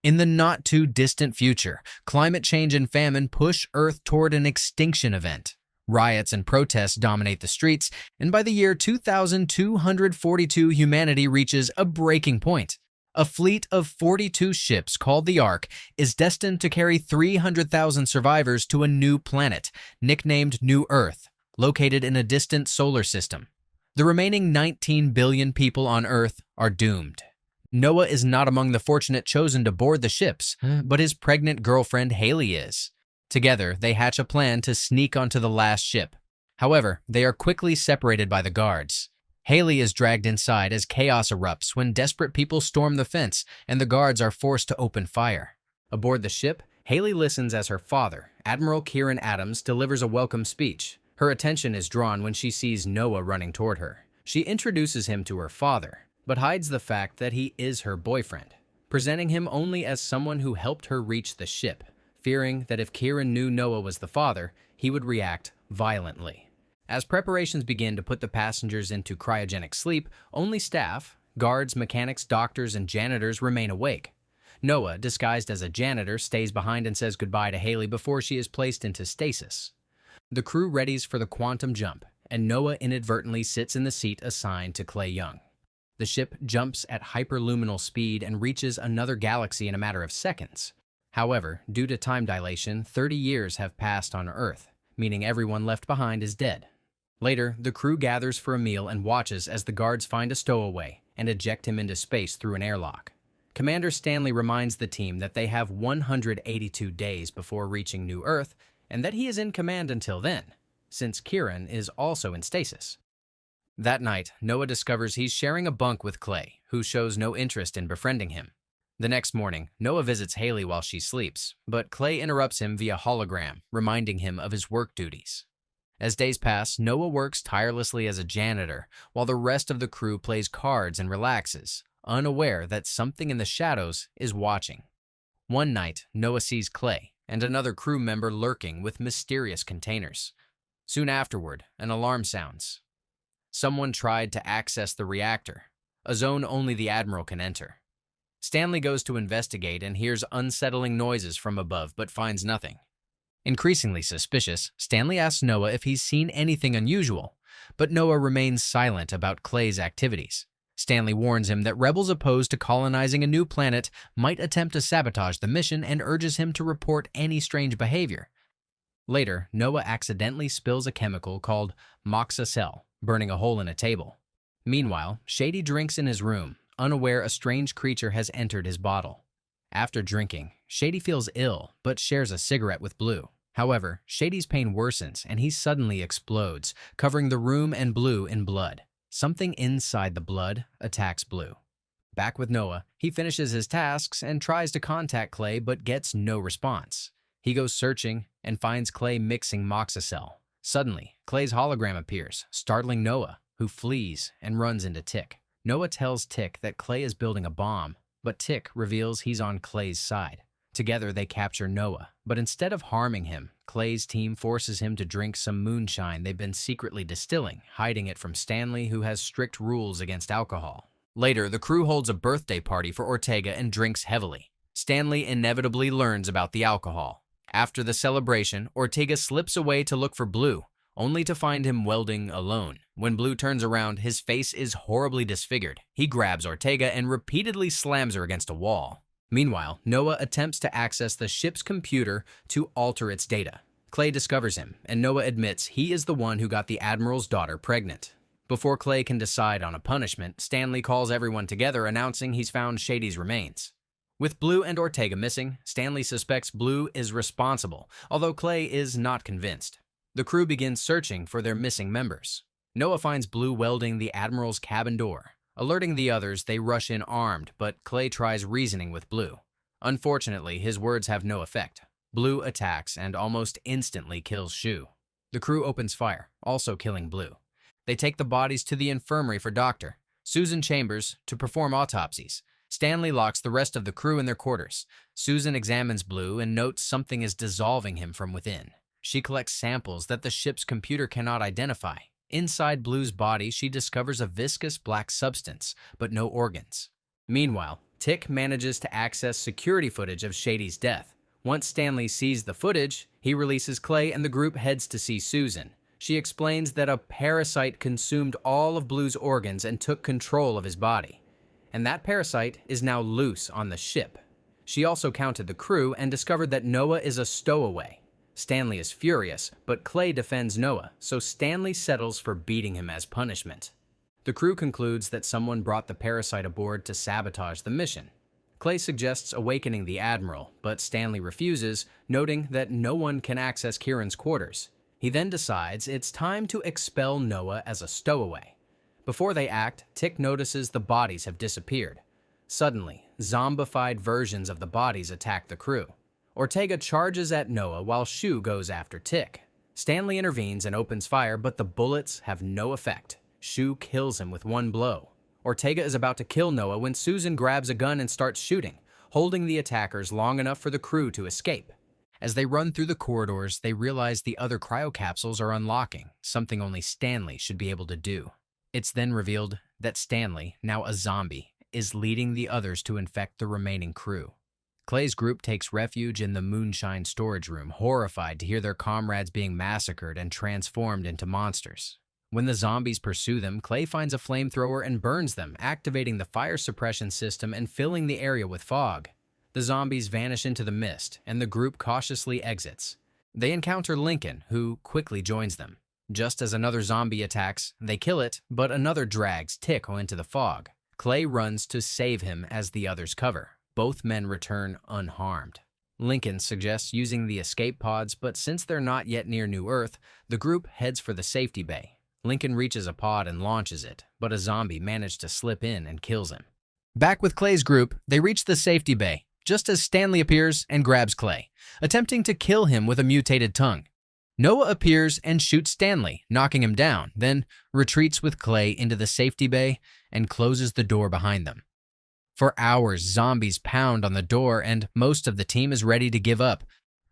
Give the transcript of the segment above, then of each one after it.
In the not-too-distant future, climate change and famine push Earth toward an extinction event. Riots and protests dominate the streets, and by the year 2242, humanity reaches a breaking point. A fleet of 42 ships called the Ark is destined to carry 300,000 survivors to a new planet, nicknamed New Earth, located in a distant solar system. The remaining 19 billion people on Earth are doomed. Noah is not among the fortunate chosen to board the ships, but his pregnant girlfriend Haley is. Together, they hatch a plan to sneak onto the last ship. However, they are quickly separated by the guards. Haley is dragged inside as chaos erupts when desperate people storm the fence and the guards are forced to open fire. Aboard the ship, Haley listens as her father, Admiral Kieran Adams, delivers a welcome speech. Her attention is drawn when she sees Noah running toward her. She introduces him to her father, but hides the fact that he is her boyfriend, presenting him only as someone who helped her reach the ship, fearing that if Kieran knew Noah was the father, he would react violently. As preparations begin to put the passengers into cryogenic sleep, only staff, guards, mechanics, doctors, and janitors remain awake. Noah, disguised as a janitor, stays behind and says goodbye to Haley before she is placed into stasis. The crew readies for the quantum jump, and Noah inadvertently sits in the seat assigned to Clay Young. The ship jumps at hyperluminal speed and reaches another galaxy in a matter of seconds. However, due to time dilation, 30 years have passed on Earth, meaning everyone left behind is dead. Later, the crew gathers for a meal and watches as the guards find a stowaway and eject him into space through an airlock. Commander Stanley reminds the team that they have 182 days before reaching New Earth and that he is in command until then, since Kieran is also in stasis. That night, Noah discovers he's sharing a bunk with Clay, who shows no interest in befriending him. The next morning, Noah visits Haley while she sleeps, but Clay interrupts him via hologram, reminding him of his work duties. As days pass, Noah works tirelessly as a janitor, while the rest of the crew plays cards and relaxes, unaware that something in the shadows is watching. One night, Noah sees Clay and another crew member lurking with mysterious containers. Soon afterward, an alarm sounds. Someone tried to access the reactor, a zone only the Admiral can enter. Stanley goes to investigate and hears unsettling noises from above but finds nothing. Increasingly suspicious, Stanley asks Noah if he's seen anything unusual, but Noah remains silent about Clay's activities. Stanley warns him that rebels opposed to colonizing a new planet might attempt to sabotage the mission and urges him to report any strange behavior. Later, Noah accidentally spills a chemical called moxicell, burning a hole in a table. Meanwhile, Shady drinks in his room, unaware a strange creature has entered his bottle. After drinking, Shady feels ill but shares a cigarette with Blue. However, Shady's pain worsens and he suddenly explodes, covering the room and Blue in blood. Something inside the blood attacks Blue. Back with Noah, he finishes his tasks and tries to contact Clay but gets no response. He goes searching and finds Clay mixing moxicell. Suddenly, Clay's hologram appears, startling Noah, who flees and runs into Tick. Noah tells Tick that Clay is building a bomb, but Tick reveals he's on Clay's side. Together, they capture Noah, but instead of harming him, Clay's team forces him to drink some moonshine they've been secretly distilling, hiding it from Stanley, who has strict rules against alcohol. Later, the crew holds a birthday party for Ortega and drinks heavily. Stanley inevitably learns about the alcohol. After the celebration, Ortega slips away to look for Blue, only to find him welding alone. When Blue turns around, his face is horribly disfigured. He grabs Ortega and repeatedly slams her against a wall. Meanwhile, Noah attempts to access the ship's computer to alter its data. Clay discovers him, and Noah admits he is the one who got the Admiral's daughter pregnant. Before Clay can decide on a punishment, Stanley calls everyone together, announcing he's found Shady's remains. With Blue and Ortega missing, Stanley suspects Blue is responsible, although Clay is not convinced. The crew begins searching for their missing members. Noah finds Blue welding the Admiral's cabin door. Alerting the others, they rush in armed, but Clay tries reasoning with Blue. Unfortunately, his words have no effect. Blue attacks and almost instantly kills Shu. The crew opens fire, also killing Blue. They take the bodies to the infirmary for Dr. Susan Chambers to perform autopsies. Stanley locks the rest of the crew in their quarters. Susan examines Blue and notes something is dissolving him from within. She collects samples that the ship's computer cannot identify. Inside Blue's body, she discovers a viscous black substance, but no organs. Meanwhile, Tick manages to access security footage of Shady's death. Once Stanley sees the footage, he releases Clay and the group heads to see Susan. She explains that a parasite consumed all of Blue's organs and took control of his body. And that parasite is now loose on the ship. She also counted the crew and discovered that Noah is a stowaway. Stanley is furious, but Clay defends Noah, so Stanley settles for beating him as punishment. The crew concludes that someone brought the parasite aboard to sabotage the mission. Clay suggests awakening the Admiral, but Stanley refuses, noting that no one can access Kieran's quarters. He then decides it's time to expel Noah as a stowaway. Before they act, Tick notices the bodies have disappeared. Suddenly, zombified versions of the bodies attack the crew. Ortega charges at Noah while Shu goes after Tick. Stanley intervenes and opens fire, but the bullets have no effect. Shu kills him with one blow. Ortega is about to kill Noah when Susan grabs a gun and starts shooting, holding the attackers long enough for the crew to escape. As they run through the corridors, they realize the other cryocapsules are unlocking, something only Stanley should be able to do. It's then revealed that Stanley, now a zombie, is leading the others to infect the remaining crew. Clay's group takes refuge in the Moonshine storage room, horrified to hear their comrades being massacred and transformed into monsters. When the zombies pursue them, Clay finds a flamethrower and burns them, activating the fire suppression system and filling the area with fog. The zombies vanish into the mist, and the group cautiously exits. They encounter Lincoln, who quickly joins them. Just as another zombie attacks, they kill it, but another drags Tick into the fog. Clay runs to save him as the others cover. Both men return unharmed. Lincoln suggests using the escape pods, but since they're not yet near New Earth, the group heads for the safety bay. Lincoln reaches a pod and launches it, but a zombie managed to slip in and kills him. Back with Clay's group, they reach the safety bay, just as Stanley appears and grabs Clay, attempting to kill him with a mutated tongue. Noah appears and shoots Stanley, knocking him down, then retreats with Clay into the safety bay and closes the door behind them. For hours, zombies pound on the door and most of the team is ready to give up,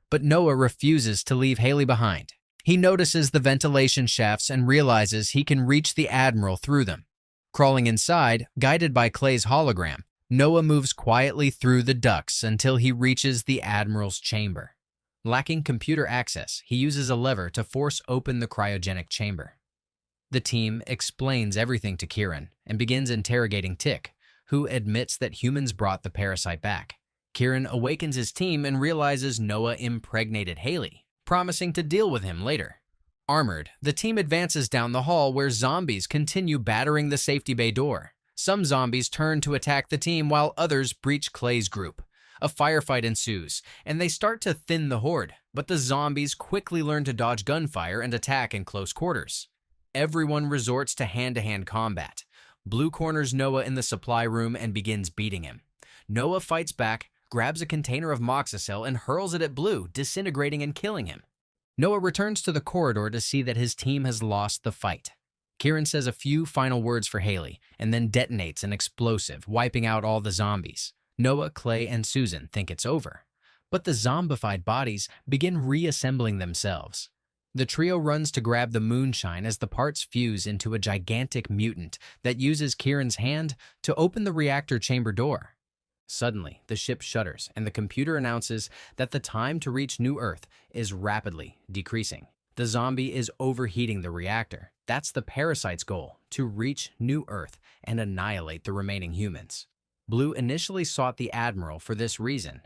but Noah refuses to leave Haley behind. He notices the ventilation shafts and realizes he can reach the Admiral through them. Crawling inside, guided by Clay's hologram, Noah moves quietly through the ducts until he reaches the Admiral's chamber. Lacking computer access, he uses a lever to force open the cryogenic chamber. The team explains everything to Kieran and begins interrogating Tick, who admits that humans brought the parasite back. Kieran awakens his team and realizes Noah impregnated Haley, promising to deal with him later. Armored, the team advances down the hall where zombies continue battering the safety bay door. Some zombies turn to attack the team while others breach Clay's group. A firefight ensues, and they start to thin the horde, but the zombies quickly learn to dodge gunfire and attack in close quarters. Everyone resorts to hand-to-hand combat. Blue corners Noah in the supply room and begins beating him. Noah fights back, grabs a container of Moxicil and hurls it at Blue, disintegrating and killing him. Noah returns to the corridor to see that his team has lost the fight. Kieran says a few final words for Haley and then detonates an explosive, wiping out all the zombies. Noah, Clay, and Susan think it's over, but the zombified bodies begin reassembling themselves. The trio runs to grab the Moonshine as the parts fuse into a gigantic mutant that uses Kieran's hand to open the reactor chamber door. Suddenly, the ship shudders, and the computer announces that the time to reach New Earth is rapidly decreasing. The zombie is overheating the reactor. That's the parasite's goal, to reach New Earth and annihilate the remaining humans. Blue initially sought the Admiral for this reason.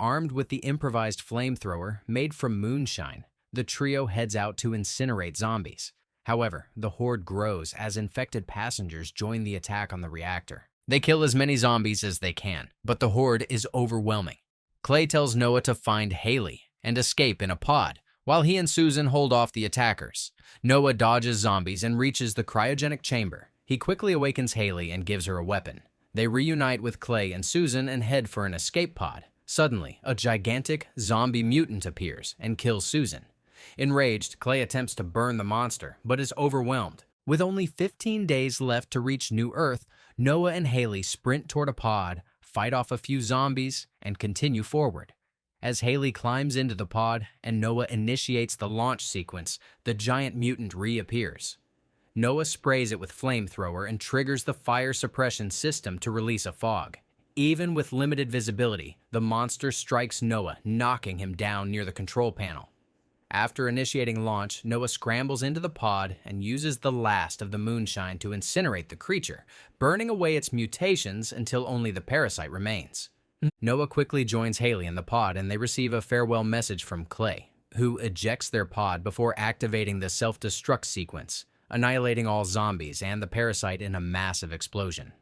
Armed with the improvised flamethrower made from Moonshine, the trio heads out to incinerate zombies. However, the horde grows as infected passengers join the attack on the reactor. They kill as many zombies as they can, but the horde is overwhelming. Clay tells Noah to find Haley and escape in a pod, while he and Susan hold off the attackers. Noah dodges zombies and reaches the cryogenic chamber. He quickly awakens Haley and gives her a weapon. They reunite with Clay and Susan and head for an escape pod. Suddenly, a gigantic zombie mutant appears and kills Susan. Enraged, Clay attempts to burn the monster, but is overwhelmed. With only 15 days left to reach New Earth, Noah and Haley sprint toward a pod, fight off a few zombies, and continue forward. As Haley climbs into the pod and Noah initiates the launch sequence, the giant mutant reappears. Noah sprays it with flamethrower and triggers the fire suppression system to release a fog. Even with limited visibility, the monster strikes Noah, knocking him down near the control panel. After initiating launch, Noah scrambles into the pod and uses the last of the moonshine to incinerate the creature, burning away its mutations until only the parasite remains. Noah quickly joins Haley in the pod and they receive a farewell message from Clay, who ejects their pod before activating the self-destruct sequence, annihilating all zombies and the parasite in a massive explosion.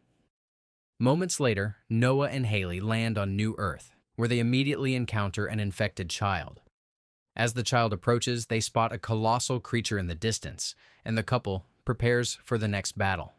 Moments later, Noah and Haley land on New Earth, where they immediately encounter an infected child. As the child approaches, they spot a colossal creature in the distance, and the couple prepares for the next battle.